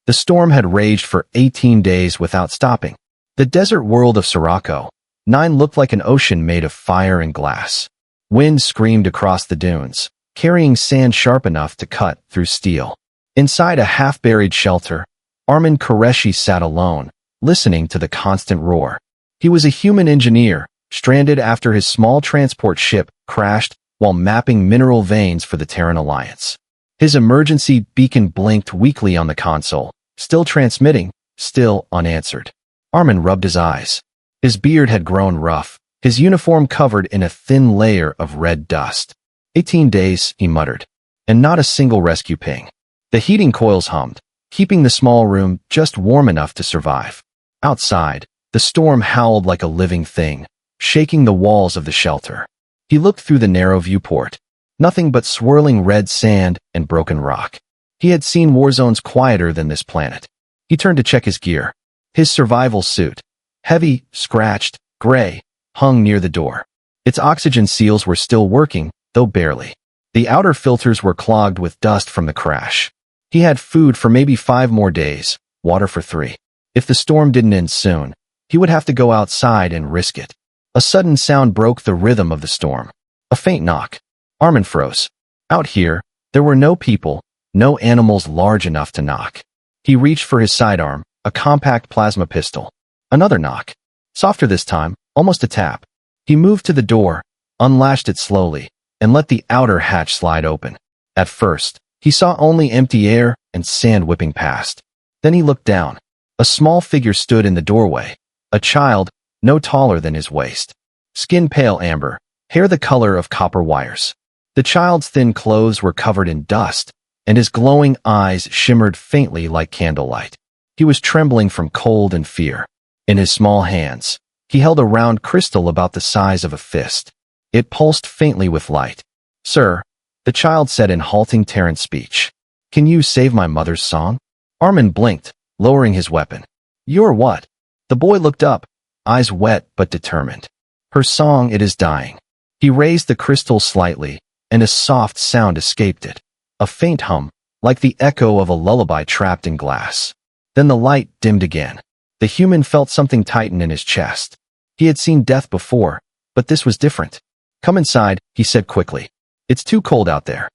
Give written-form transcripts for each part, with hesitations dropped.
The storm had raged for 18 days without stopping. The desert world of Sirocco 9 looked like an ocean made of fire and glass. Wind screamed across the dunes, carrying sand sharp enough to cut through steel. Inside a half-buried shelter, Armin Qureshi sat alone, listening to the constant roar. He was a human engineer, stranded after his small transport ship crashed while mapping mineral veins for the Terran Alliance. His emergency beacon blinked weakly on the console, still transmitting, still unanswered. Armin rubbed his eyes. His beard had grown rough, his uniform covered in a thin layer of red dust. 18 days, he muttered, and not a single rescue ping. The heating coils hummed, keeping the small room just warm enough to survive. Outside, the storm howled like a living thing, shaking the walls of the shelter. He looked through the narrow viewport. Nothing but swirling red sand and broken rock. He had seen war zones quieter than this planet. He turned to check his gear. His survival suit, heavy, scratched, gray, hung near the door. Its oxygen seals were still working, though barely. The outer filters were clogged with dust from the crash. He had food for maybe 5 more days, water for 3. If the storm didn't end soon, he would have to go outside and risk it. A sudden sound broke the rhythm of the storm. A faint knock. Armin froze. Out here, there were no people, no animals large enough to knock. He reached for his sidearm, a compact plasma pistol. Another knock. Softer this time, almost a tap. He moved to the door, unlatched it slowly, and let the outer hatch slide open. At first, he saw only empty air and sand whipping past. Then he looked down. A small figure stood in the doorway. A child, no taller than his waist. Skin pale amber, hair the color of copper wires. The child's thin clothes were covered in dust, and his glowing eyes shimmered faintly like candlelight. He was trembling from cold and fear. In his small hands, he held a round crystal about the size of a fist. It pulsed faintly with light. "Sir," the child said in halting Terran speech, "can you save my mother's song?" Armin blinked, lowering his weapon. "You're what?" The boy looked up, eyes wet but determined. "Her song, it is dying." He raised the crystal slightly, and a soft sound escaped it. A faint hum, like the echo of a lullaby trapped in glass. Then the light dimmed again. The human felt something tighten in his chest. He had seen death before, but this was different. "Come inside," he said quickly. "It's too cold out there."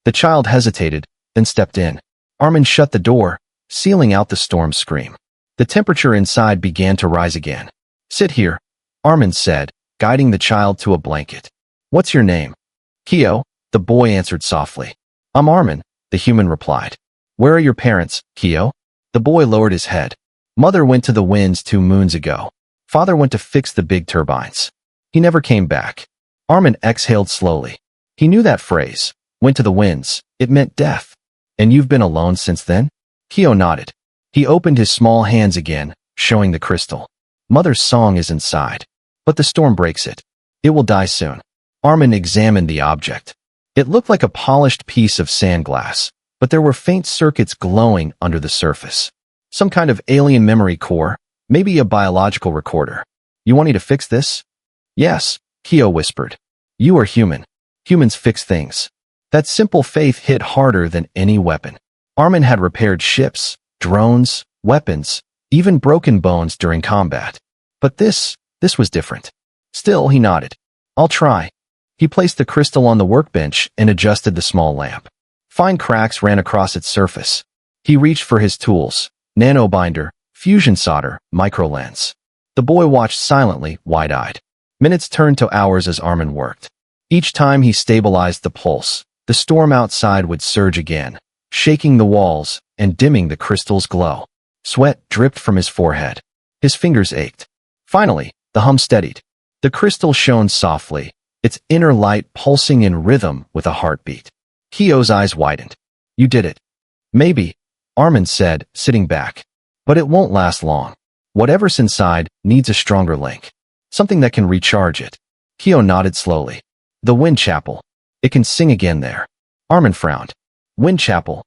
The child hesitated, then stepped in. Armin shut the door, sealing out the storm's scream. The temperature inside began to rise again. "Sit here," Armin said, guiding the child to a blanket. "What's your name?" "Kyo," the boy answered softly. "I'm Armin," the human replied. "Where are your parents, Kyo?" The boy lowered his head. "Mother went to the winds 2 moons ago. Father went to fix the big turbines. He never came back." Armin exhaled slowly. He knew that phrase, "went to the winds." It meant death. "And you've been alone since then?" Kyo nodded. He opened his small hands again, showing the crystal. "Mother's song is inside. But the storm breaks it. It will die soon." Armin examined the object. It looked like a polished piece of sandglass, but there were faint circuits glowing under the surface. Some kind of alien memory core, maybe a biological recorder. "You want me to fix this?" "Yes," Kyo whispered. "You are human. Humans fix things." That simple faith hit harder than any weapon. Armin had repaired ships, drones, weapons, even broken bones during combat. But this was different. Still, he nodded. "I'll try." He placed the crystal on the workbench and adjusted the small lamp. Fine cracks ran across its surface. He reached for his tools, nanobinder, fusion solder, microlens. The boy watched silently, wide-eyed. Minutes turned to hours as Armin worked. Each time he stabilized the pulse, the storm outside would surge again, shaking the walls and dimming the crystal's glow. Sweat dripped from his forehead. His fingers ached. Finally, the hum steadied. The crystal shone softly, its inner light pulsing in rhythm with a heartbeat. Kyo's eyes widened. "You did it." "Maybe," Armin said, sitting back. "But it won't last long. Whatever's inside needs a stronger link. Something that can recharge it." Kyo nodded slowly. "The Wind Chapel. It can sing again there." Armin frowned. "Wind Chapel.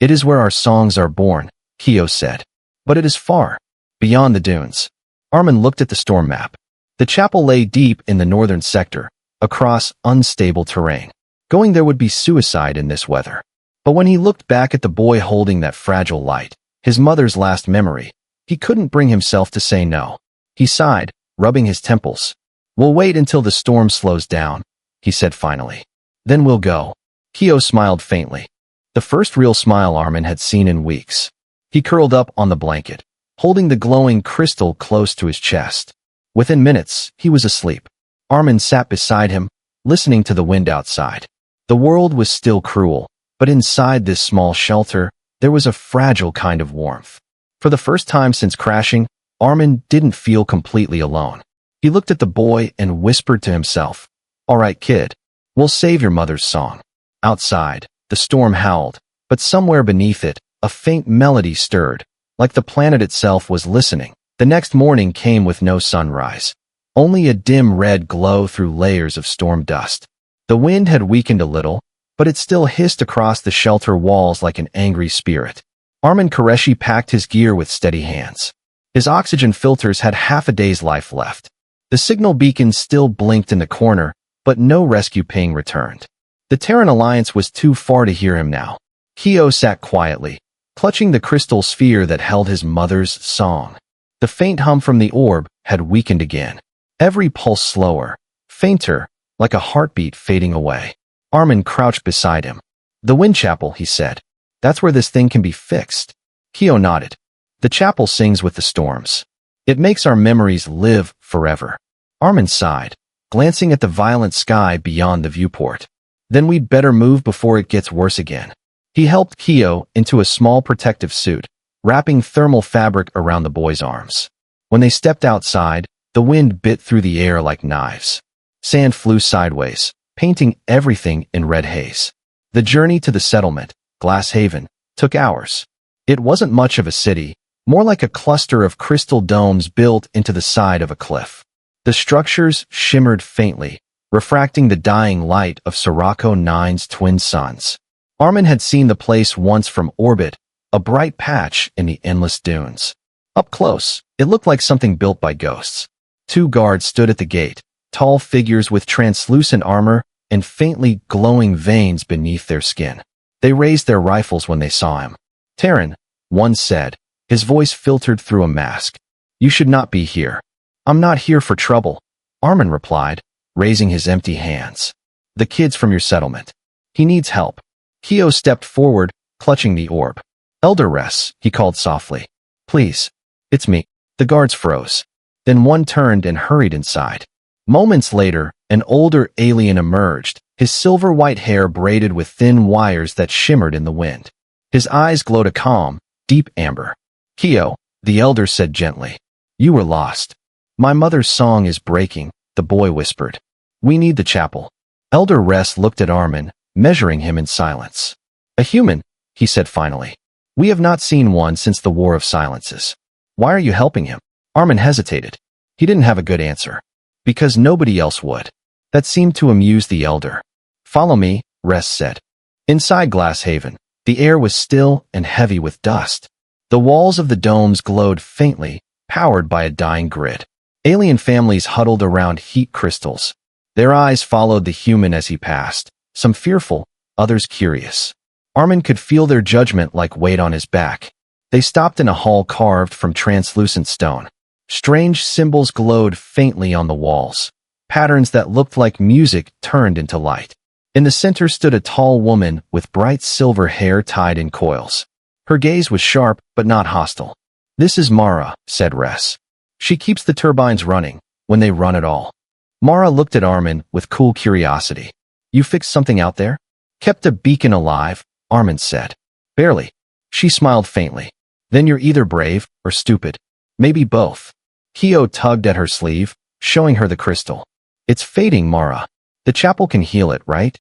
It is where our songs are born," Kyo said. "But it is far, beyond the dunes." Armin looked at the storm map. The chapel lay deep in the northern sector, across unstable terrain. Going there would be suicide in this weather. But when he looked back at the boy holding that fragile light, His mother's last memory. He couldn't bring himself to say no. He sighed, rubbing his temples. "We'll wait until the storm slows down," he said finally. "Then we'll go." Kyo smiled faintly. The first real smile Armin had seen in weeks. He curled up on the blanket, holding the glowing crystal close to his chest. Within minutes, he was asleep. Armin sat beside him, listening to the wind outside. The world was still cruel, but inside this small shelter, there was a fragile kind of warmth. For the first time since crashing, Armin didn't feel completely alone. He looked at the boy and whispered to himself, "All right, kid, we'll save your mother's song." Outside, the storm howled, but somewhere beneath it, a faint melody stirred, like the planet itself was listening. The next morning came with no sunrise, only a dim red glow through layers of storm dust. The wind had weakened a little, but it still hissed across the shelter walls like an angry spirit. Armin Qureshi packed his gear with steady hands. His oxygen filters had half a day's life left. The signal beacon still blinked in the corner, but no rescue ping returned. The Terran Alliance was too far to hear him now. Kyo sat quietly, clutching the crystal sphere that held his mother's song. The faint hum from the orb had weakened again. Every pulse slower, fainter, like a heartbeat fading away. Armin crouched beside him. "The Wind Chapel," he said. "That's where this thing can be fixed." Kyo nodded. "The chapel sings with the storms. It makes our memories live forever." Armin sighed, glancing at the violent sky beyond the viewport. "Then we'd better move before it gets worse again." He helped Kyo into a small protective suit, wrapping thermal fabric around the boy's arms. When they stepped outside, the wind bit through the air like knives. Sand flew sideways, painting everything in red haze. The journey to the settlement, Glass Haven, took hours. It wasn't much of a city, more like a cluster of crystal domes built into the side of a cliff. The structures shimmered faintly, refracting the dying light of Sirocco 9's twin suns. Armin had seen the place once from orbit, a bright patch in the endless dunes. Up close, it looked like something built by ghosts. 2 guards stood at the gate, tall figures with translucent armor and faintly glowing veins beneath their skin. They raised their rifles when they saw him. "Terran," one said, his voice filtered through a mask. "You should not be here." "I'm not here for trouble," Armin replied, raising his empty hands. "The kid's from your settlement. He needs help." Kyo stepped forward, clutching the orb. "Elder Ress," he called softly. "Please." "It's me." The guards froze. Then one turned and hurried inside. Moments later, an older alien emerged, his silver-white hair braided with thin wires that shimmered in the wind. His eyes glowed a calm, deep amber. "Kyo," the elder said gently. "You were lost." "My mother's song is breaking," the boy whispered. "We need the chapel." Elder Ress looked at Armin, measuring him in silence. "A human," he said finally. "We have not seen one since the War of Silences. Why are you helping him?" Armin hesitated. He didn't have a good answer. Because nobody else would. That seemed to amuse the elder. "Follow me," Ress said. Inside Glass Haven, the air was still and heavy with dust. The walls of the domes glowed faintly, powered by a dying grid. Alien families huddled around heat crystals. Their eyes followed the human as he passed, some fearful, others curious. Armin could feel their judgment like weight on his back. They stopped in a hall carved from translucent stone. Strange symbols glowed faintly on the walls, patterns that looked like music turned into light. In the center stood a tall woman with bright silver hair tied in coils. Her gaze was sharp but not hostile. "This is Mara," said Ress. "She keeps the turbines running, when they run at all." Mara looked at Armin with cool curiosity. "You fixed something out there?" "Kept a beacon alive," Armin said. "Barely." She smiled faintly. "Then you're either brave or stupid. Maybe both." Kyo tugged at her sleeve, showing her the crystal. "It's fading, Mara. The chapel can heal it, right?"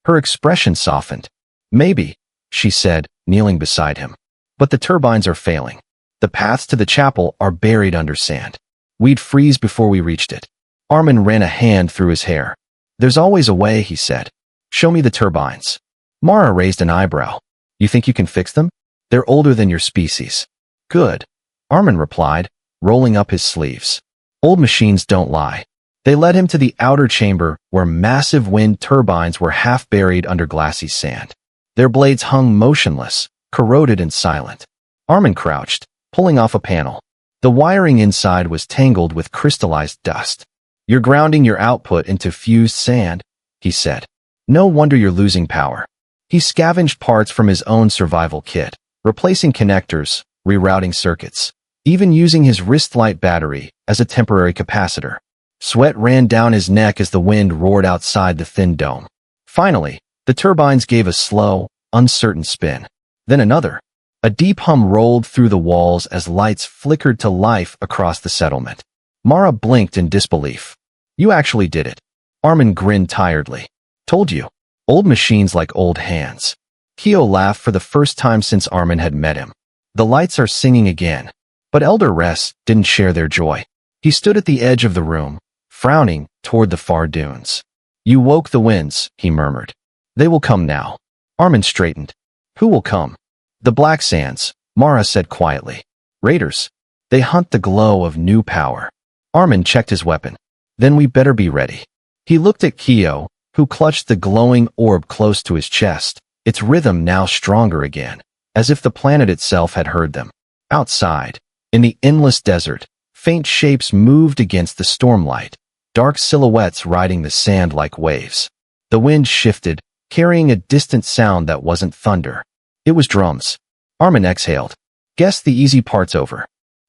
Her expression softened. "Maybe," she said, kneeling beside him. "But the turbines are failing. The paths to the chapel are buried under sand. We'd freeze before we reached it." Armin ran a hand through his hair. "There's always a way," he said. "Show me the turbines." Mara raised an eyebrow. "You think you can fix them? They're older than your species." "Good," Armin replied, rolling up his sleeves. "Old machines don't lie." They led him to the outer chamber where massive wind turbines were half buried under glassy sand. Their blades hung motionless, corroded and silent. Armin crouched, pulling off a panel. The wiring inside was tangled with crystallized dust. You're grounding your output into fused sand, he said. No wonder you're losing power. He scavenged parts from his own survival kit, replacing connectors, rerouting circuits, even using his wrist light battery as a temporary capacitor. Sweat ran down his neck as the wind roared outside the thin dome. Finally, the turbines gave a slow, uncertain spin. Then another. A deep hum rolled through the walls as lights flickered to life across the settlement. Mara blinked in disbelief. You actually did it. Armin grinned tiredly. Told you. Old machines like old hands. Kyo laughed for the first time since Armin had met him. The lights are singing again. But Elder Res didn't share their joy. He stood at the edge of the room, frowning toward the far dunes. You woke the winds, he murmured. They will come now. Armin straightened. Who will come? The Black Sands, Mara said quietly. Raiders. They hunt the glow of new power. Armin checked his weapon. Then we better be ready. He looked at Kyo, who clutched the glowing orb close to his chest, its rhythm now stronger again, as if the planet itself had heard them. Outside, in the endless desert, faint shapes moved against the stormlight, dark silhouettes riding the sand like waves. The wind shifted, carrying a distant sound that wasn't thunder. It was drums. Armin exhaled. Guess the easy part's over.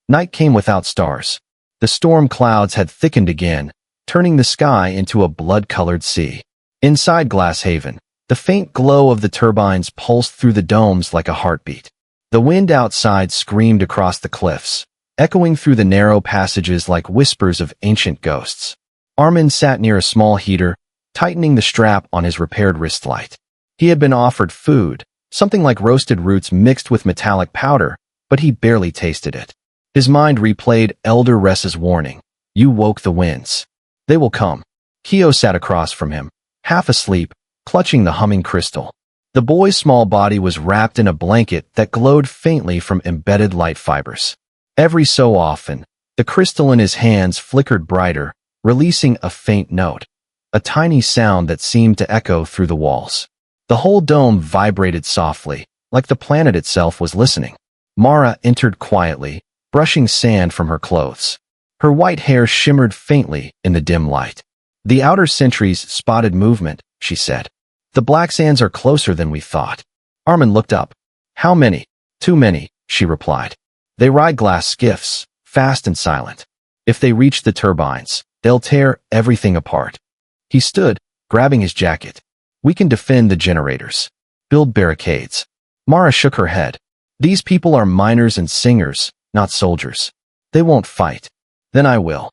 Night came without stars. The storm clouds had thickened again, turning the sky into a blood-colored sea. Inside Glasshaven, the faint glow of the turbines pulsed through the domes like a heartbeat. The wind outside screamed across the cliffs, echoing through the narrow passages like whispers of ancient ghosts. Armin sat near a small heater, tightening the strap on his repaired wrist light. He had been offered food, something like roasted roots mixed with metallic powder, but he barely tasted it. His mind replayed Elder Res's warning. You woke the winds. They will come. Kyo sat across from him, half asleep, clutching the humming crystal. The boy's small body was wrapped in a blanket that glowed faintly from embedded light fibers. Every so often, the crystal in his hands flickered brighter, releasing a faint note, a tiny sound that seemed to echo through the walls. The whole dome vibrated softly, like the planet itself was listening. Mara entered quietly, brushing sand from her clothes. Her white hair shimmered faintly in the dim light. The outer sentries spotted movement, she said. The Black Sands are closer than we thought. Armin looked up. How many? Too many, she replied. They ride glass skiffs, fast and silent. If they reach the turbines, they'll tear everything apart. He stood, grabbing his jacket. We can defend the generators. Build barricades. Mara shook her head. These people are miners and singers, not soldiers. They won't fight. Then I will.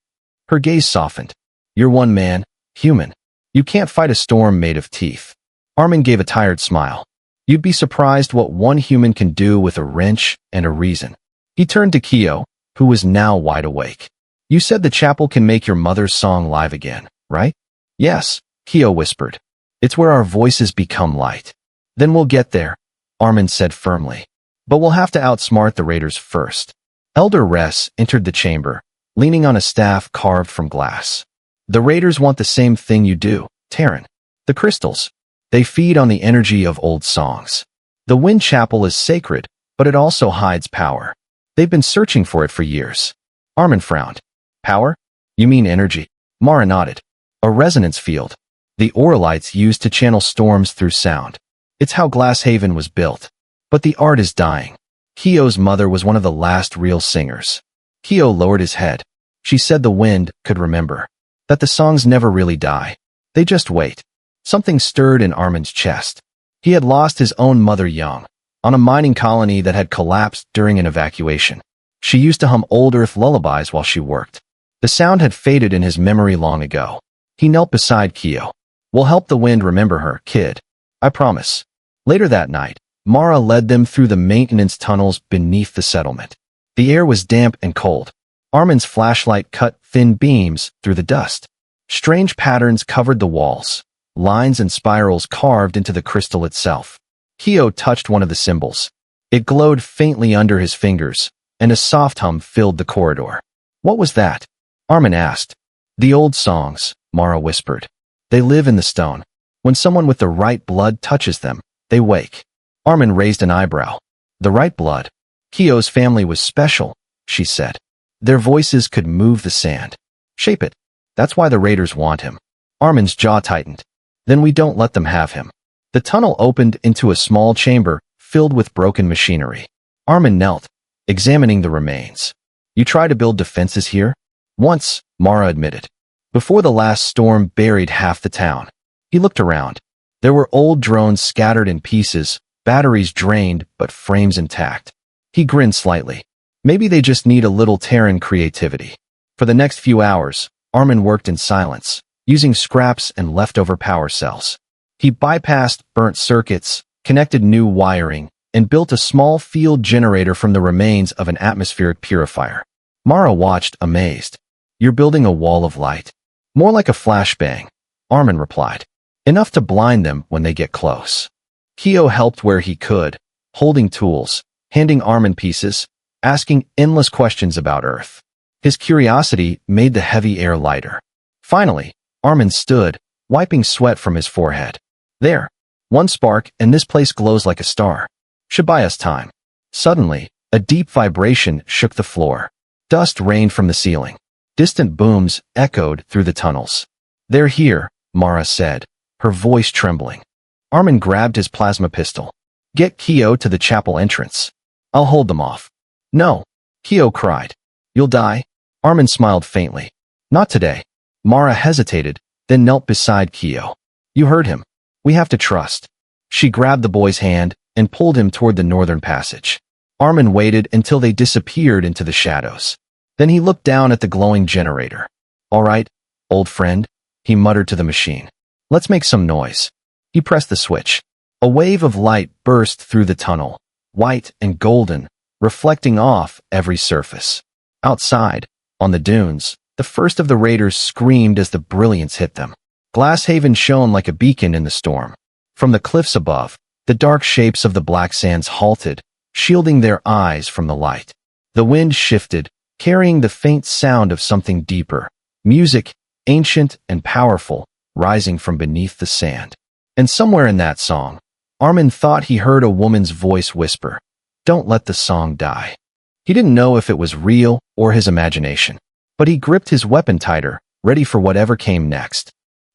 Her gaze softened. You're one man, human. You can't fight a storm made of teeth. Armin gave a tired smile. You'd be surprised what one human can do with a wrench and a reason. He turned to Kyo, who was now wide awake. You said the chapel can make your mother's song live again, right? Yes, Kyo whispered. It's where our voices become light. Then we'll get there, Armin said firmly. But we'll have to outsmart the raiders first. Elder Res entered the chamber, leaning on a staff carved from glass. The raiders want the same thing you do, Terran. The crystals. They feed on the energy of old songs. The Wind Chapel is sacred, but it also hides power. They've been searching for it for years. Armin frowned. Power? You mean energy? Mara nodded. A resonance field. The Auralites used to channel storms through sound. It's how Glasshaven was built. But the art is dying. Kyo's mother was one of the last real singers. Kyo lowered his head. She said the wind could remember. That the songs never really die. They just wait. Something stirred in Armin's chest. He had lost his own mother young, on a mining colony that had collapsed during an evacuation. She used to hum old earth lullabies while she worked. The sound had faded in his memory long ago. He knelt beside Kyo. We'll help the wind remember her, kid. I promise. Later that night, Mara led them through the maintenance tunnels beneath the settlement. The air was damp and cold. Armin's flashlight cut thin beams through the dust. Strange patterns covered the walls, lines and spirals carved into the crystal itself. Kyo touched one of the symbols. It glowed faintly under his fingers, and a soft hum filled the corridor. What was that? Armin asked. The old songs, Mara whispered. They live in the stone. When someone with the right blood touches them, they wake. Armin raised an eyebrow. The right blood. Kyo's family was special, she said. Their voices could move the sand. Shape it. That's why the raiders want him. Armin's jaw tightened. Then we don't let them have him. The tunnel opened into a small chamber filled with broken machinery. Armin knelt, examining the remains. You try to build defenses here? Once, Mara admitted. Before the last storm buried half the town. He looked around. There were old drones scattered in pieces, batteries drained, but frames intact. He grinned slightly. Maybe they just need a little Terran creativity. For the next few hours, Armin worked in silence, using scraps and leftover power cells. He bypassed burnt circuits, connected new wiring, and built a small field generator from the remains of an atmospheric purifier. Mara watched, amazed. You're building a wall of light. More like a flashbang, Armin replied. Enough to blind them when they get close. Kyo helped where he could, holding tools, handing Armin pieces, asking endless questions about Earth. His curiosity made the heavy air lighter. Finally, Armin stood, wiping sweat from his forehead. There. One spark, and this place glows like a star. Should buy us time. Suddenly, a deep vibration shook the floor. Dust rained from the ceiling. Distant booms echoed through the tunnels. They're here, Mara said, her voice trembling. Armin grabbed his plasma pistol. Get Kyo to the chapel entrance. I'll hold them off. No, Kyo cried. You'll die? Armin smiled faintly. Not today. Mara hesitated, then knelt beside Kyo. You heard him. We have to trust. She grabbed the boy's hand and pulled him toward the northern passage. Armin waited until they disappeared into the shadows. Then he looked down at the glowing generator. All right, old friend, he muttered to the machine. Let's make some noise. He pressed the switch. A wave of light burst through the tunnel, white and golden, reflecting off every surface. Outside, on the dunes, the first of the raiders screamed as the brilliance hit them. Glasshaven shone like a beacon in the storm. From the cliffs above, the dark shapes of the black sands halted, shielding their eyes from the light. The wind shifted, carrying the faint sound of something deeper, music, ancient and powerful, rising from beneath the sand. And somewhere in that song, Armin thought he heard a woman's voice whisper, "Don't let the song die." He didn't know if it was real or his imagination, but he gripped his weapon tighter, ready for whatever came next.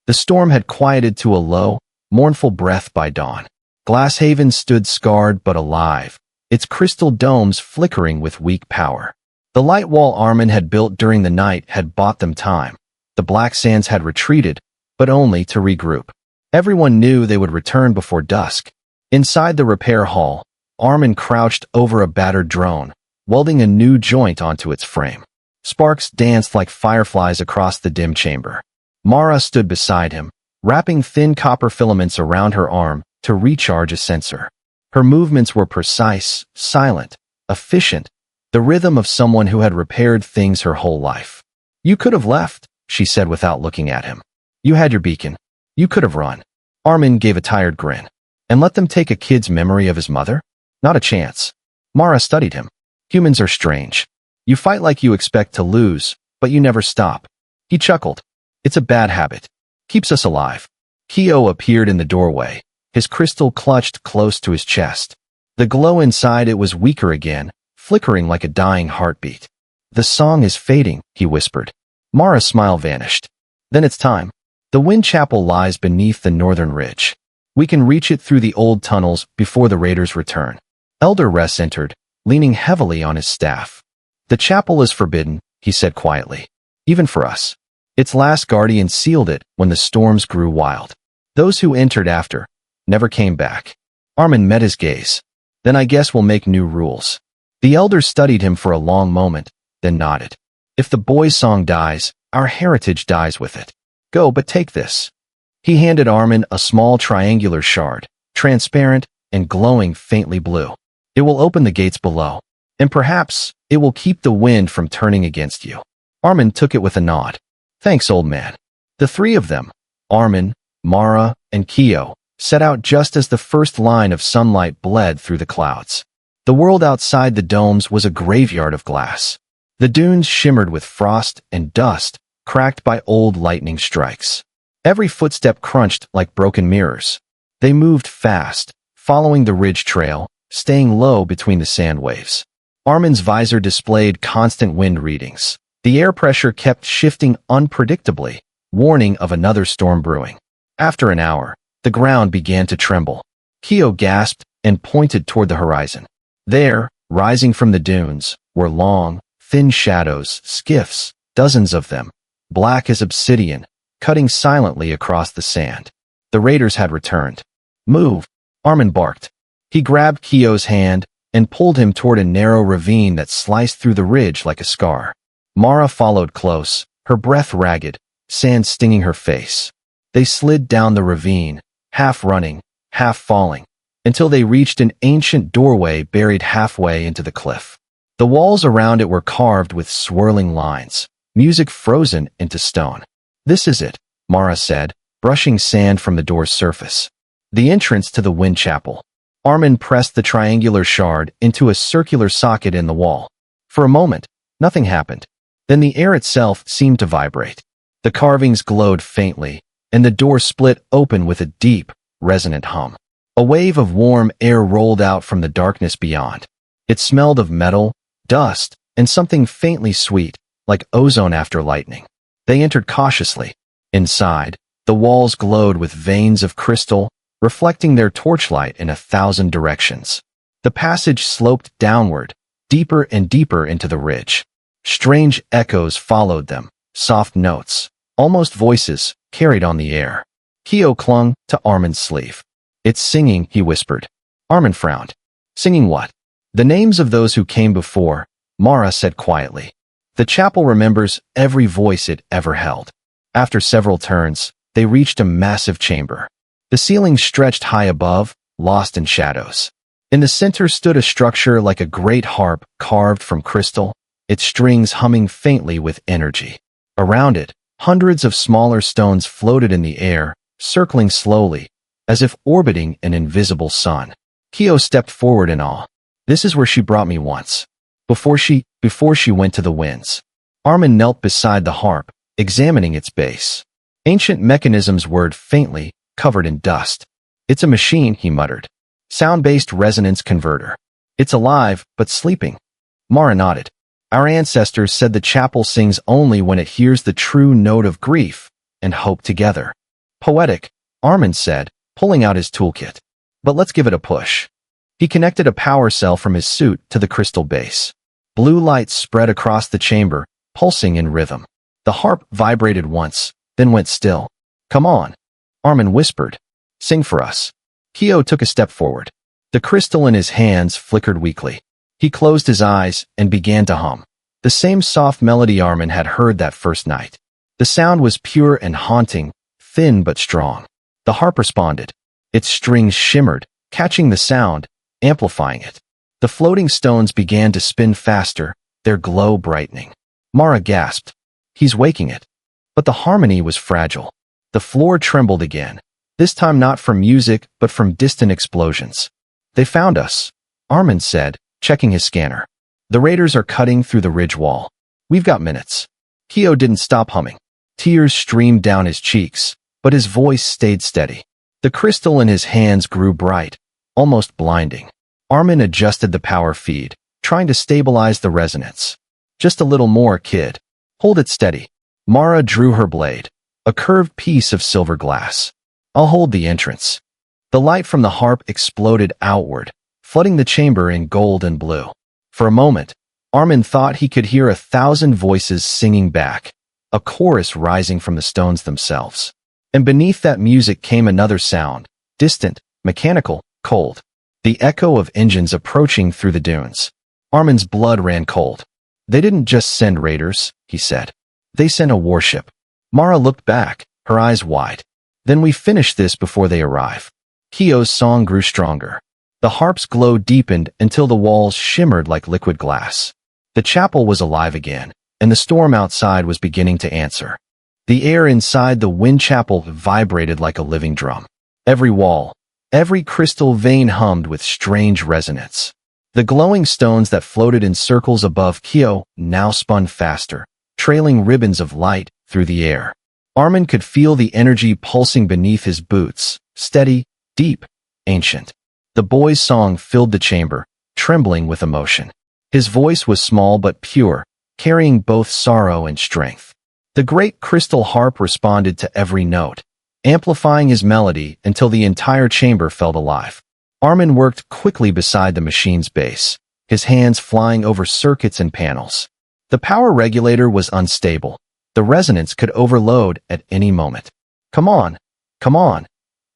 The storm had quieted to a low, mournful breath by dawn. Glasshaven stood scarred but alive, its crystal domes flickering with weak power. The light wall Armin had built during the night had bought them time. The black sands had retreated, but only to regroup. Everyone knew they would return before dusk. Inside the repair hall, Armin crouched over a battered drone, welding a new joint onto its frame. Sparks danced like fireflies across the dim chamber. Mara stood beside him, wrapping thin copper filaments around her arm to recharge a sensor. Her movements were precise, silent, efficient, the rhythm of someone who had repaired things her whole life. You could have left, she said without looking at him. You had your beacon. You could have run. Armin gave a tired grin. And let them take a kid's memory of his mother? Not a chance. Mara studied him. Humans are strange. You fight like you expect to lose, but you never stop. He chuckled. It's a bad habit. Keeps us alive. Kyo appeared in the doorway, his crystal clutched close to his chest. The glow inside it was weaker again, flickering like a dying heartbeat. The song is fading, he whispered. Mara's smile vanished. Then it's time. The wind chapel lies beneath the northern ridge. We can reach it through the old tunnels before the raiders return. Elder Ress entered, leaning heavily on his staff. The chapel is forbidden, he said quietly. Even for us. Its last guardian sealed it when the storms grew wild. Those who entered after never came back. Armin met his gaze. Then I guess we'll make new rules. The elder studied him for a long moment, then nodded. If the boy's song dies, our heritage dies with it. Go, but take this. He handed Armin a small triangular shard, transparent and glowing faintly blue. It will open the gates below, and perhaps it will keep the wind from turning against you. Armin took it with a nod. Thanks, old man. The three of them, Armin, Mara, and Kyo, set out just as the first line of sunlight bled through the clouds. The world outside the domes was a graveyard of glass. The dunes shimmered with frost and dust, cracked by old lightning strikes. Every footstep crunched like broken mirrors. They moved fast, following the ridge trail, staying low between the sand waves. Armin's visor displayed constant wind readings. The air pressure kept shifting unpredictably, warning of another storm brewing. After an hour, the ground began to tremble. Kyo gasped and pointed toward the horizon. There, rising from the dunes, were long, thin shadows, skiffs, dozens of them, black as obsidian, cutting silently across the sand. The raiders had returned. "Move," Armin barked. He grabbed Kyo's hand and pulled him toward a narrow ravine that sliced through the ridge like a scar. Mara followed close, her breath ragged, sand stinging her face. They slid down the ravine, half running, half falling, until they reached an ancient doorway buried halfway into the cliff. The walls around it were carved with swirling lines, music frozen into stone. "This is it," Mara said, brushing sand from the door's surface. "The entrance to the wind chapel." Armin pressed the triangular shard into a circular socket in the wall. For a moment, nothing happened. Then the air itself seemed to vibrate. The carvings glowed faintly, and the door split open with a deep, resonant hum. A wave of warm air rolled out from the darkness beyond. It smelled of metal, dust, and something faintly sweet, like ozone after lightning. They entered cautiously. Inside, the walls glowed with veins of crystal, reflecting their torchlight in 1,000 directions. The passage sloped downward, deeper and deeper into the ridge. Strange echoes followed them, soft notes, almost voices, carried on the air. Kyo clung to Armin's sleeve. "It's singing," he whispered. Armin frowned. "Singing what?" "The names of those who came before," Mara said quietly. "The chapel remembers every voice it ever held." After several turns, they reached a massive chamber. The ceiling stretched high above, lost in shadows. In the center stood a structure like a great harp carved from crystal, its strings humming faintly with energy. Around it, hundreds of smaller stones floated in the air, circling slowly, as if orbiting an invisible sun. Kyo stepped forward in awe. "This is where she brought me once. Before she went to the winds." Armin knelt beside the harp, examining its base. Ancient mechanisms whirred faintly, covered in dust. "It's a machine," he muttered. "Sound-based resonance converter. It's alive, but sleeping." Mara nodded. "Our ancestors said the chapel sings only when it hears the true note of grief and hope together." "Poetic," Armin said, pulling out his toolkit. "But let's give it a push." He connected a power cell from his suit to the crystal base. Blue light spread across the chamber, pulsing in rhythm. The harp vibrated once, then went still. "Come on," Armin whispered. "Sing for us." Kyo took a step forward. The crystal in his hands flickered weakly. He closed his eyes and began to hum. The same soft melody Armin had heard that first night. The sound was pure and haunting, thin but strong. The harp responded. Its strings shimmered, catching the sound, amplifying it. The floating stones began to spin faster, their glow brightening. Mara gasped. "He's waking it." But the harmony was fragile. The floor trembled again, this time not from music but from distant explosions. "They found us," Armin said, checking his scanner. "The raiders are cutting through the ridge wall. We've got minutes." Kyo didn't stop humming. Tears streamed down his cheeks, but his voice stayed steady. The crystal in his hands grew bright, almost blinding. Armin adjusted the power feed, trying to stabilize the resonance. "Just a little more, kid. Hold it steady." Mara drew her blade, a curved piece of silver glass. "I'll hold the entrance." The light from the harp exploded outward, flooding the chamber in gold and blue. For a moment, Armin thought he could hear 1,000 voices singing back, a chorus rising from the stones themselves. And beneath that music came another sound, distant, mechanical, cold. The echo of engines approaching through the dunes. Armin's blood ran cold. "They didn't just send raiders," he said. "They sent a warship." Mara looked back, her eyes wide. "Then we finish this before they arrive." Kyo's song grew stronger. The harp's glow deepened until the walls shimmered like liquid glass. The chapel was alive again, and the storm outside was beginning to answer. The air inside the wind chapel vibrated like a living drum. Every wall, every crystal vein hummed with strange resonance. The glowing stones that floated in circles above Kyo now spun faster, trailing ribbons of light through the air. Armin could feel the energy pulsing beneath his boots, steady, deep, ancient. The boy's song filled the chamber, trembling with emotion. His voice was small but pure, carrying both sorrow and strength. The great crystal harp responded to every note, amplifying his melody until the entire chamber felt alive. Armin worked quickly beside the machine's base, his hands flying over circuits and panels. The power regulator was unstable. The resonance could overload at any moment. Come on,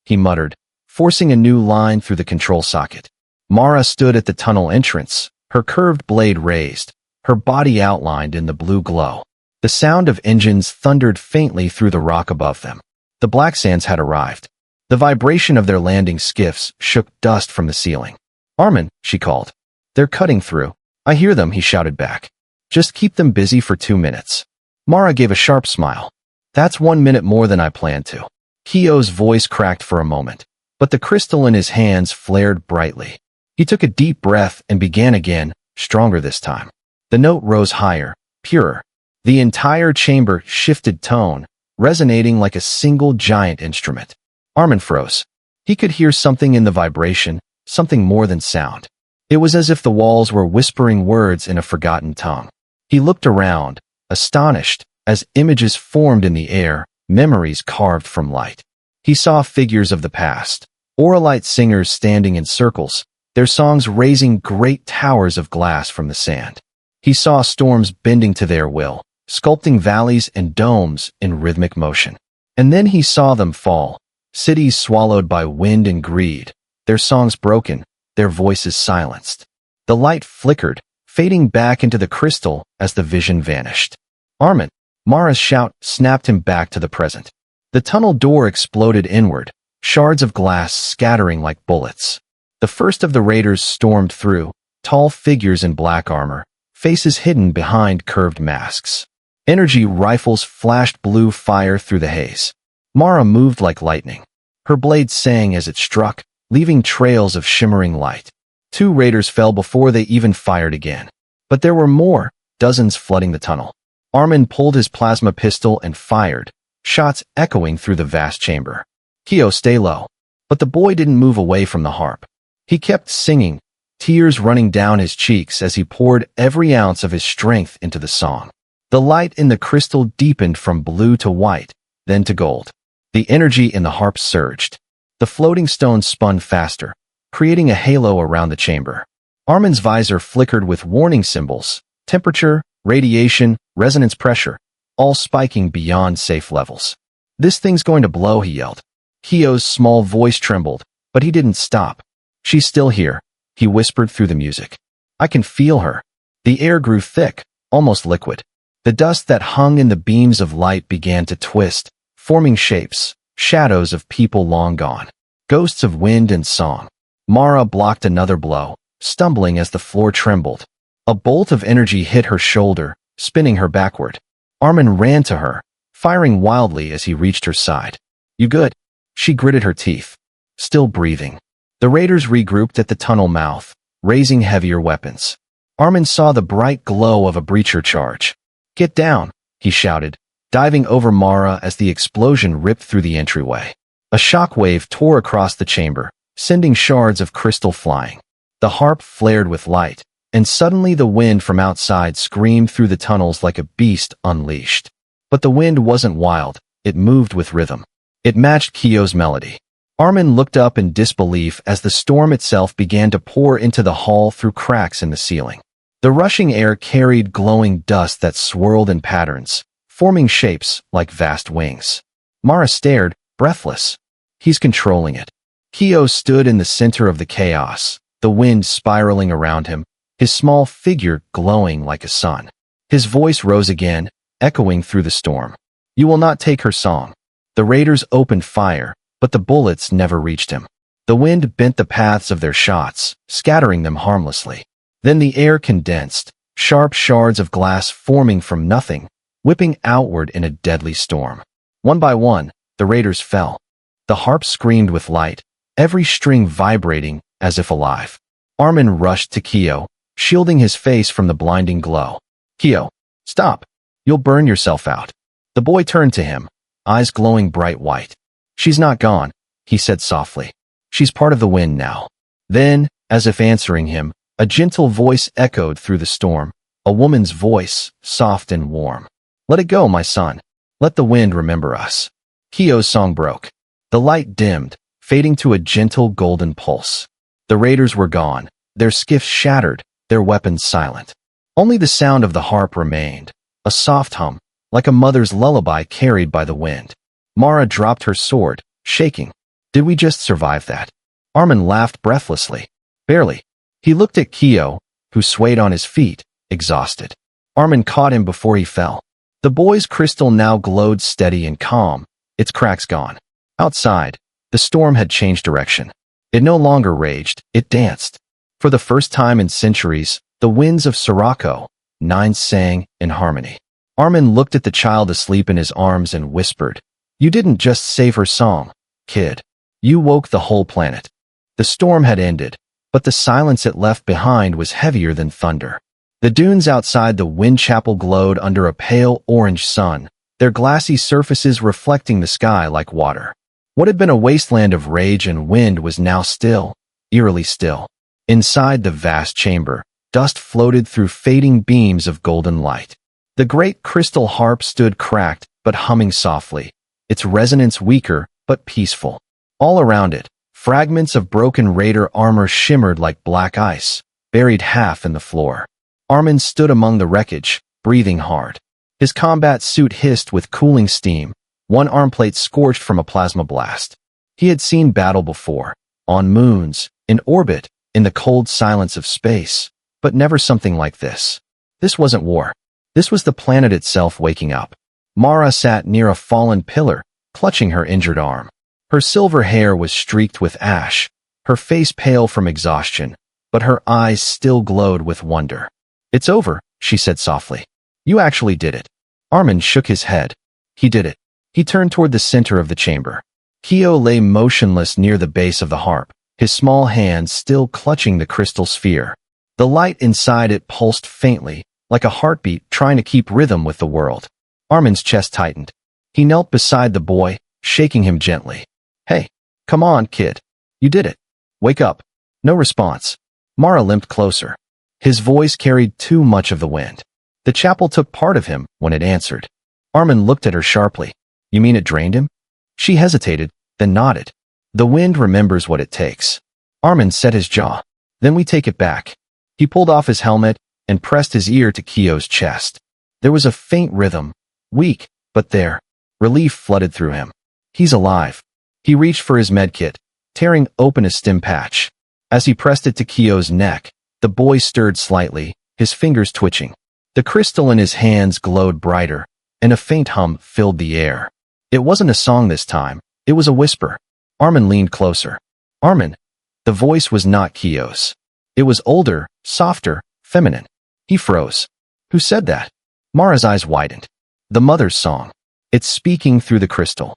he muttered, forcing a new line through the control socket. Mara stood at the tunnel entrance, her curved blade raised, her body outlined in the blue glow. The sound of engines thundered faintly through the rock above them. The Black Sands had arrived. The vibration of their landing skiffs shook dust from the ceiling. Armin, she called. They're cutting through. I hear them, he shouted back. Just keep them busy for 2 minutes. Mara gave a sharp smile. That's 1 minute more than I planned to. Kyo's voice cracked for a moment, but the crystal in his hands flared brightly. He took a deep breath and began again, stronger this time. The note rose higher, purer. The entire chamber shifted tone, resonating like a single giant instrument. Armin froze. He could hear something in the vibration, something more than sound. It was as if the walls were whispering words in a forgotten tongue. He looked around, astonished, as images formed in the air, memories carved from light. He saw figures of the past, Auralite singers standing in circles, their songs raising great towers of glass from the sand. He saw storms bending to their will, sculpting valleys and domes in rhythmic motion. And then he saw them fall, cities swallowed by wind and greed, their songs broken, their voices silenced. The light flickered, fading back into the crystal as the vision vanished. Armin, Mara's shout snapped him back to the present. The tunnel door exploded inward, shards of glass scattering like bullets. The first of the raiders stormed through, tall figures in black armor, faces hidden behind curved masks. Energy rifles flashed blue fire through the haze. Mara moved like lightning. Her blade sang as it struck, leaving trails of shimmering light. 2 raiders fell before they even fired again. But there were more, dozens flooding the tunnel. Armin pulled his plasma pistol and fired, shots echoing through the vast chamber. Kyo, stay low. But the boy didn't move away from the harp. He kept singing, tears running down his cheeks as he poured every ounce of his strength into the song. The light in the crystal deepened from blue to white, then to gold. The energy in the harp surged. The floating stones spun faster, creating a halo around the chamber. Armin's visor flickered with warning symbols, temperature, radiation, resonance pressure, all spiking beyond safe levels. This thing's going to blow, he yelled. Kyo's small voice trembled, but he didn't stop. She's still here, he whispered through the music. I can feel her. The air grew thick, almost liquid. The dust that hung in the beams of light began to twist, forming shapes, shadows of people long gone, ghosts of wind and song. Mara blocked another blow, stumbling as the floor trembled. A bolt of energy hit her shoulder, spinning her backward. Armin ran to her, firing wildly as he reached her side. You good? She gritted her teeth. Still breathing. The raiders regrouped at the tunnel mouth, raising heavier weapons. Armin saw the bright glow of a breacher charge. Get down, he shouted, diving over Mara as the explosion ripped through the entryway. A shockwave tore across the chamber, sending shards of crystal flying. The harp flared with light, and suddenly the wind from outside screamed through the tunnels like a beast unleashed. But the wind wasn't wild, it moved with rhythm. It matched Kyo's melody. Armin looked up in disbelief as the storm itself began to pour into the hall through cracks in the ceiling. The rushing air carried glowing dust that swirled in patterns, forming shapes like vast wings. Mara stared, breathless. He's controlling it. Kyo stood in the center of the chaos, the wind spiraling around him, his small figure glowing like a sun. His voice rose again, echoing through the storm. You will not take her song. The raiders opened fire, but the bullets never reached him. The wind bent the paths of their shots, scattering them harmlessly. Then the air condensed, sharp shards of glass forming from nothing, whipping outward in a deadly storm. One by one, the raiders fell. The harp screamed with light, every string vibrating as if alive. Armin rushed to Kyo, shielding his face from the blinding glow. Kyo, stop. You'll burn yourself out. The boy turned to him, eyes glowing bright white. She's not gone, he said softly. She's part of the wind now. Then, as if answering him, A gentle voice echoed through the storm, a woman's voice, soft and warm. Let it go, my son. Let the wind remember us. Kyo's song broke. The light dimmed, fading to a gentle golden pulse. The raiders were gone, their skiffs shattered, their weapons silent. Only the sound of the harp remained, a soft hum, like a mother's lullaby carried by the wind. Mara dropped her sword, shaking. Did we just survive that? Armin laughed breathlessly. Barely. He looked at Kyo, who swayed on his feet, exhausted. Armin caught him before he fell. The boy's crystal now glowed steady and calm, its cracks gone. Outside, the storm had changed direction. It no longer raged, it danced. For the first time in centuries, the winds of Sirocco, 9 sang in harmony. Armin looked at the child asleep in his arms and whispered, "You didn't just save her song, kid. You woke the whole planet." The storm had ended, but the silence it left behind was heavier than thunder. The dunes outside the wind chapel glowed under a pale orange sun, their glassy surfaces reflecting the sky like water. What had been a wasteland of rage and wind was now still, eerily still. Inside the vast chamber, dust floated through fading beams of golden light. The great crystal harp stood cracked but humming softly, its resonance weaker but peaceful. All around it, fragments of broken raider armor shimmered like black ice, buried half in the floor. Armin stood among the wreckage, breathing hard. His combat suit hissed with cooling steam, one armplate scorched from a plasma blast. He had seen battle before, on moons, in orbit, in the cold silence of space, but never something like this. This wasn't war. This was the planet itself waking up. Mara sat near a fallen pillar, clutching her injured arm. Her silver hair was streaked with ash, her face pale from exhaustion, but her eyes still glowed with wonder. "It's over," she said softly. "You actually did it." Armin shook his head. He did it. He turned toward the center of the chamber. Kyo lay motionless near the base of the harp, his small hands still clutching the crystal sphere. The light inside it pulsed faintly, like a heartbeat trying to keep rhythm with the world. Armin's chest tightened. He knelt beside the boy, shaking him gently. "Hey, come on, kid. You did it. Wake up." No response. Mara limped closer. His voice carried too much of the wind. The chapel took part of him when it answered. Armin looked at her sharply. "You mean it drained him?" She hesitated, then nodded. "The wind remembers what it takes." Armin set his jaw. "Then we take it back." He pulled off his helmet and pressed his ear to Kyo's chest. There was a faint rhythm, weak, but there. Relief flooded through him. He's alive. He reached for his medkit, tearing open a stim patch. As he pressed it to Kyo's neck, the boy stirred slightly, his fingers twitching. The crystal in his hands glowed brighter, and a faint hum filled the air. It wasn't a song this time, it was a whisper. Armin leaned closer. "Armin." The voice was not Kyo's. It was older, softer, feminine. He froze. "Who said that?" Mara's eyes widened. "The mother's song. It's speaking through the crystal."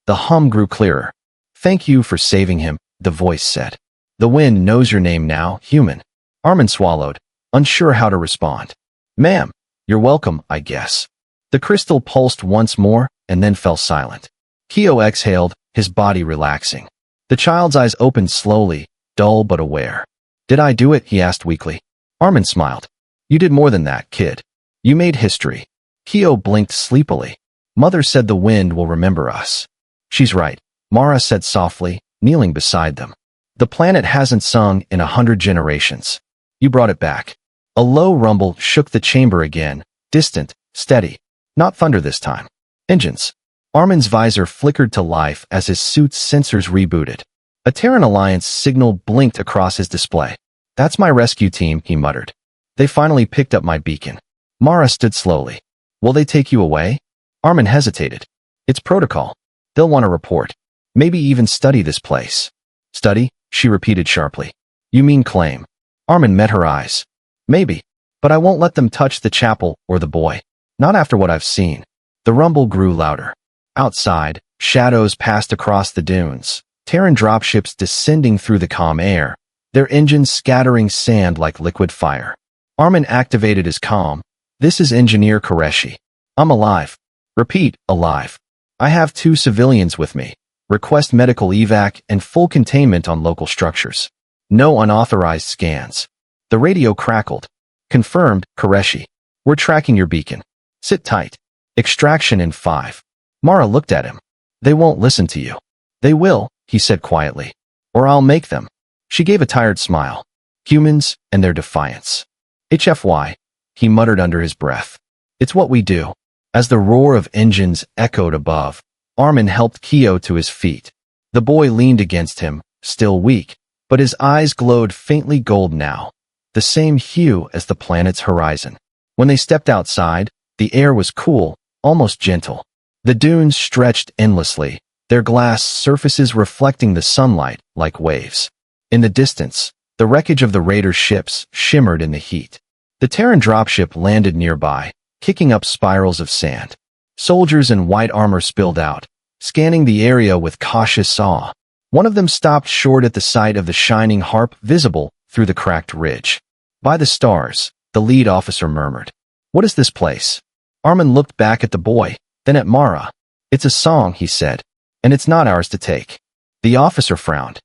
The hum grew clearer. "Thank you for saving him," the voice said. "The wind knows your name now, human." Armin swallowed, unsure how to respond. "Ma'am, you're welcome, I guess." The crystal pulsed once more and then fell silent. Kyo exhaled, his body relaxing. The child's eyes opened slowly, dull but aware. "Did I do it?" he asked weakly. Armin smiled. "You did more than that, kid. You made history." Kyo blinked sleepily. "Mother said the wind will remember us." "She's right," Mara said softly, kneeling beside them. "The planet hasn't sung in 100 generations. You brought it back." A low rumble shook the chamber again, distant, steady. Not thunder this time. Engines. Armin's visor flickered to life as his suit's sensors rebooted. A Terran Alliance signal blinked across his display. "That's my rescue team," he muttered. "They finally picked up my beacon." Mara stood slowly. "Will they take you away?" Armin hesitated. "It's protocol. They'll want to report. Maybe even study this place." "Study?" she repeated sharply. "You mean claim?" Armin met her eyes. "Maybe. But I won't let them touch the chapel or the boy. Not after what I've seen." The rumble grew louder. Outside, shadows passed across the dunes, Terran dropships descending through the calm air, their engines scattering sand like liquid fire. Armin activated his comm. "This is Engineer Qureshi. I'm alive. Repeat, alive. I have 2 civilians with me. Request medical evac and full containment on local structures. No unauthorized scans." The radio crackled. Confirmed, Koreshi. We're tracking your beacon. Sit tight. Extraction in 5. Mara looked at him. They won't listen to you. They will, he said quietly. Or I'll make them. She gave a tired smile. Humans and their defiance. HFY, he muttered under his breath. It's what we do. As the roar of engines echoed above, Armin helped Kyo to his feet. The boy leaned against him, still weak, but his eyes glowed faintly gold now, the same hue as the planet's horizon. When they stepped outside, the air was cool, almost gentle. The dunes stretched endlessly, their glass surfaces reflecting the sunlight like waves. In the distance, the wreckage of the raiders' ships shimmered in the heat. The Terran dropship landed nearby, kicking up spirals of sand. Soldiers in white armor spilled out, scanning the area with cautious awe. One of them stopped short at the sight of the shining harp visible through the cracked ridge. By the stars, the lead officer murmured. What is this place? Armin looked back at the boy, then at Mara. It's a song, he said, and it's not ours to take. The officer frowned.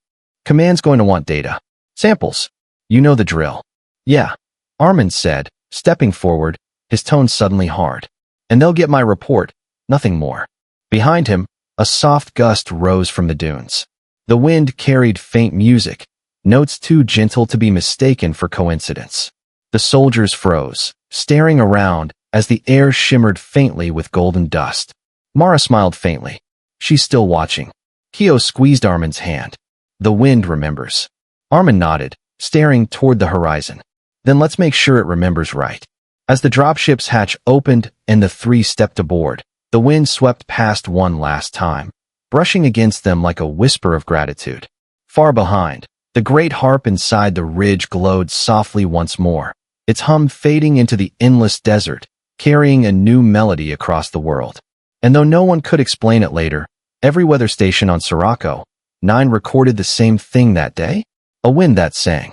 Command's going to want data. Samples. You know the drill. Yeah, Armin said, stepping forward, his tone suddenly hard. And they'll get my report, nothing more. Behind him, a soft gust rose from the dunes. The wind carried faint music, notes too gentle to be mistaken for coincidence. The soldiers froze, staring around as the air shimmered faintly with golden dust. Mara smiled faintly. She's still watching. Kyo squeezed Armin's hand. The wind remembers. Armin nodded, staring toward the horizon. Then let's make sure it remembers right. As the dropship's hatch opened and the three stepped aboard, the wind swept past one last time, brushing against them like a whisper of gratitude. Far behind, the great harp inside the ridge glowed softly once more, its hum fading into the endless desert, carrying a new melody across the world. And though no one could explain it later, every weather station on Sirocco, 9 recorded the same thing that day, a wind that sang.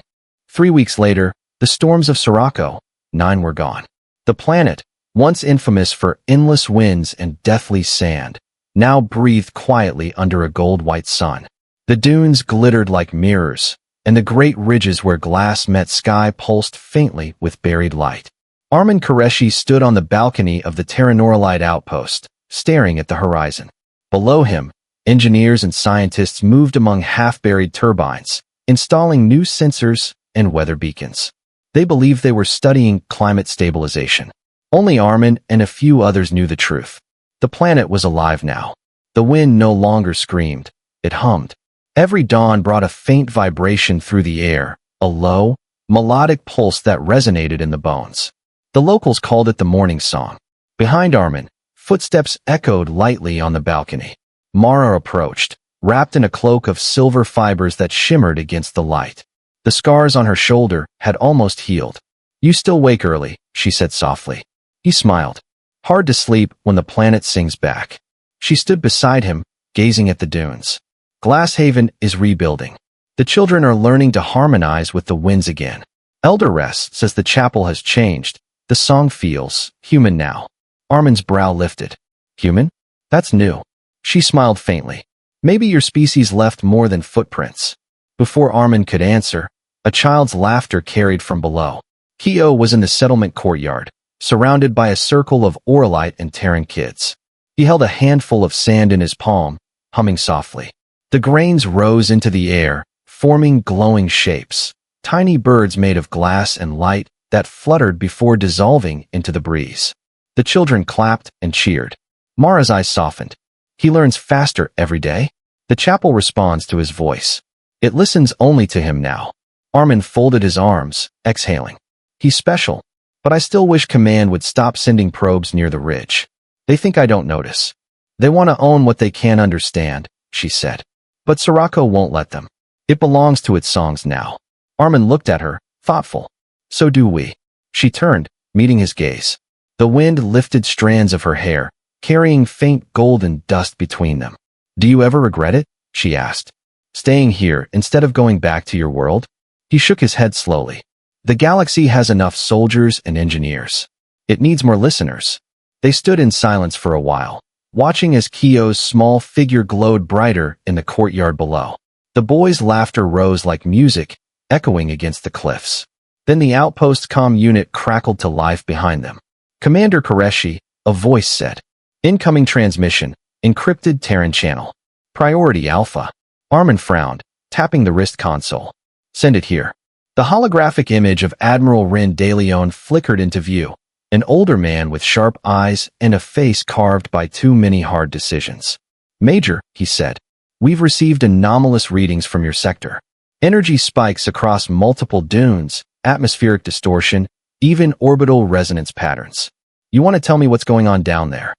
3 weeks later, the storms of Sirocco, 9 were gone. The planet, once infamous for endless winds and deathly sand, now breathed quietly under a gold-white sun. The dunes glittered like mirrors, and the great ridges where glass met sky pulsed faintly with buried light. Armin Koreshi stood on the balcony of the Terranoralite outpost, staring at the horizon. Below him, engineers and scientists moved among half-buried turbines, installing new sensors and weather beacons. They believed they were studying climate stabilization. Only Armin and a few others knew the truth. The planet was alive now. The wind no longer screamed. It hummed. Every dawn brought a faint vibration through the air, a low, melodic pulse that resonated in the bones. The locals called it the morning song. Behind Armin, footsteps echoed lightly on the balcony. Mara approached, wrapped in a cloak of silver fibers that shimmered against the light. The scars on her shoulder had almost healed. You still wake early, she said softly. He smiled. Hard to sleep when the planet sings back. She stood beside him, gazing at the dunes. Glasshaven is rebuilding. The children are learning to harmonize with the winds again. Elder Rest says the chapel has changed. The song feels human now. Armin's brow lifted. Human? That's new. She smiled faintly. Maybe your species left more than footprints. Before Armin could answer, a child's laughter carried from below. Kyo was in the settlement courtyard, surrounded by a circle of Oralite and Terran kids. He held a handful of sand in his palm, humming softly. The grains rose into the air, forming glowing shapes, tiny birds made of glass and light that fluttered before dissolving into the breeze. The children clapped and cheered. Mara's eyes softened. He learns faster every day. The chapel responds to his voice. It listens only to him now. Armin folded his arms, exhaling. He's special, but I still wish Command would stop sending probes near the ridge. They think I don't notice. They want to own what they can't understand, she said. But Sirocco won't let them. It belongs to its songs now. Armin looked at her, thoughtful. So do we. She turned, meeting his gaze. The wind lifted strands of her hair, carrying faint golden dust between them. Do you ever regret it? She asked. Staying here instead of going back to your world? He shook his head slowly. The galaxy has enough soldiers and engineers. It needs more listeners. They stood in silence for a while, watching as Kyo's small figure glowed brighter in the courtyard below. The boys' laughter rose like music, echoing against the cliffs. Then the outpost's comm unit crackled to life behind them. Commander Qureshi, a voice said. Incoming transmission, encrypted Terran channel. Priority Alpha. Armin frowned, tapping the wrist console. Send it here. The holographic image of Admiral Rin de Leon flickered into view, an older man with sharp eyes and a face carved by too many hard decisions. Major, he said, we've received anomalous readings from your sector. Energy spikes across multiple dunes, atmospheric distortion, even orbital resonance patterns. You want to tell me what's going on down there?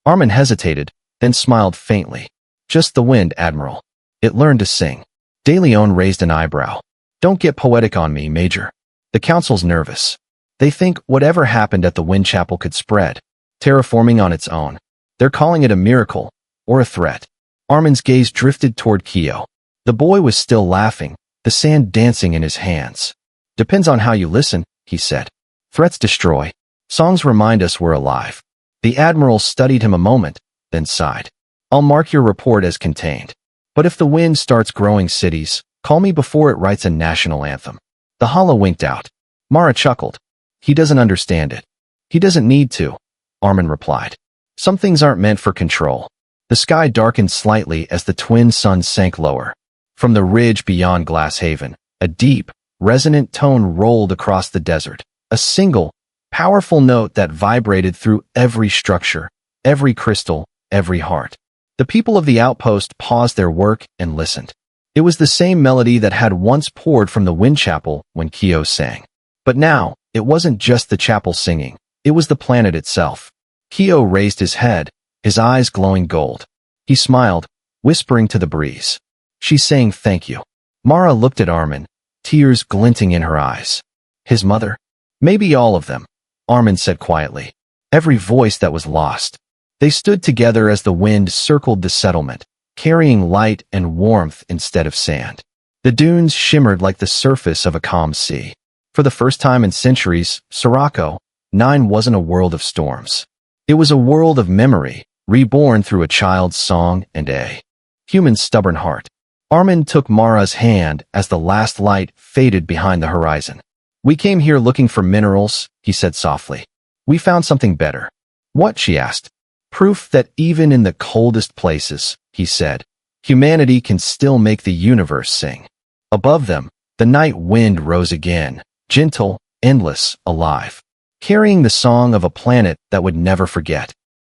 Armin hesitated, then smiled faintly. Just the wind, Admiral. It learned to sing. De Leon raised an eyebrow. Don't get poetic on me, Major. The Council's nervous. They think whatever happened at the Wind Chapel could spread, terraforming on its own. They're calling it a miracle, or a threat. Armin's gaze drifted toward Kyo. The boy was still laughing, the sand dancing in his hands. Depends on how you listen, he said. Threats destroy. Songs remind us we're alive. The Admiral studied him a moment, then sighed. I'll mark your report as contained. But if the wind starts growing cities, call me before it writes a national anthem. The holo winked out. Mara chuckled. He doesn't understand it. He doesn't need to, Armin replied. Some things aren't meant for control. The sky darkened slightly as the twin suns sank lower. From the ridge beyond Glasshaven, a deep, resonant tone rolled across the desert. A single, powerful note that vibrated through every structure, every crystal, every heart. The people of the outpost paused their work and listened. It was the same melody that had once poured from the Wind Chapel when Kyo sang. But now, it wasn't just the chapel singing. It was the planet itself. Kyo raised his head, his eyes glowing gold. He smiled, whispering to the breeze. She's saying thank you. Mara looked at Armin, tears glinting in her eyes. His mother? Maybe all of them, Armin said quietly. Every voice that was lost. They stood together as the wind circled the settlement, carrying light and warmth instead of sand. The dunes shimmered like the surface of a calm sea. For the first time in centuries, Sirocco, 9 wasn't a world of storms. It was a world of memory, reborn through a child's song and a human's stubborn heart. Armin took Mara's hand as the last light faded behind the horizon. We came here looking for minerals, he said softly. We found something better. What? She asked. Proof that even in the coldest places, he said, humanity can still make the universe sing. Above them, the night wind rose again, gentle, endless, alive, carrying the song of a planet that would never forget.